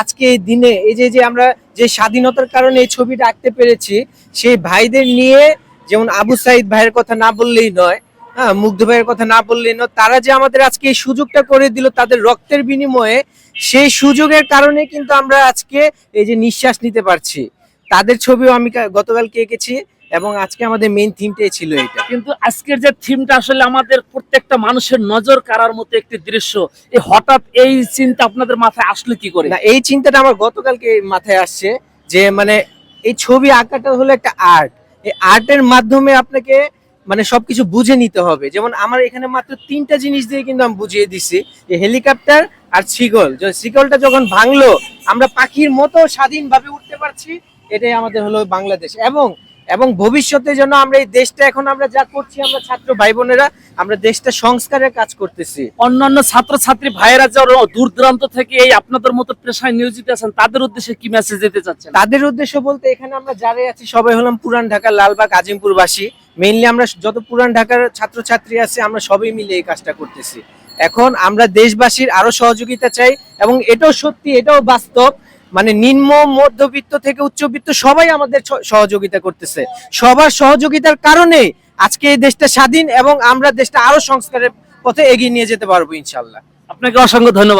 আজকে এই দিনে এই যে আমরা যে স্বাধীনতার কারণে এই ছবিটা আঁকতে পেরেছি, সেই ভাইদের নিয়ে, যেমন আবু সাইদ ভাইয়ের কথা না বললেই নয়, হ্যাঁ, মুগ্ধ ভাইয়ের কথা না বললেই নয়, তারা যে আমাদের আজকে এই সুযোগটা করে দিল তাদের রক্তের বিনিময়ে, সেই সুযোগের কারণে কিন্তু আমরা আজকে এই যে নিঃশ্বাস নিতে পারছি। তাদের ছবিও আমি গতকালকে এঁকেছি এবং আজকে আমাদের মেইন থিমটাই ছিল এটা। কিন্তু আজকের যে থিমটা আসলে আমাদের প্রত্যেকটা মানুষের নজর কাড়ার মতো একটি দৃশ্য, এই হঠাৎ এই চিন্তা আপনাদের মাথায় আসলো কি করে? না, এই চিন্তাটা আমার গতকালকে মাথায় আসছে যে মানে এই ছবি আঁকাটা হলো একটা আর্ট। এই আর্টের মাধ্যমে আপনাকে মানে সবকিছু বুঝে নিতে হবে। যেমন আমার এখানে মাত্র 3টা জিনিস দিয়ে কিন্তু আমি বুঝিয়ে দিছি, যে হেলিকপ্টার আর শিকল। শিকলটা যখন ভাঙলো, আমরা পাখির মতো স্বাধীনভাবে উঠতে পারছি। এটাই আমাদের হলো বাংলাদেশ। এবং এবং ভবিষ্যতে যেন আমরা এই দেশটা, এখন আমরা যা করছি, আমরা ছাত্র ভাই বোনেরা আমরা দেশটা সংস্কারের কাজ করতেছি। অন্যান্য ছাত্রছাত্রী ভাইয়েরা যারা দূর দূরান্ত থেকে এই আপনাদের মতো পেশায় নিয়োজিত আছেন, তাদের উদ্দেশ্যে কি মেসেজ দিতে চাচ্ছেন? তাদের উদ্দেশ্য বলতে, এখানে আমরা যারাই আছি সবাই হলাম পুরান ঢাকা, লালবাগ, আজিমপুর বাসী। মেইনলি আমরা যত পুরান ঢাকার ছাত্রছাত্রী আছে আমরা সবাই মিলে এই কাজটা করতেছি। এখন আমরা দেশবাসীর আরো সহযোগিতা চাই, এবং এটাও সত্যি, এটাও বাস্তব, মানে নিম্ন মধ্যবিত্ত থেকে উচ্চবিত্ত সবাই আমাদের সহযোগিতা করতেছে। সবার সহযোগিতার কারণে আজকে এই দেশটা স্বাধীন, এবং আমরা দেশটা আরো সংস্কারের পথে এগিয়ে নিয়ে যেতে পারবো ইনশাল্লাহ। আপনাকে অসংখ্য ধন্যবাদ।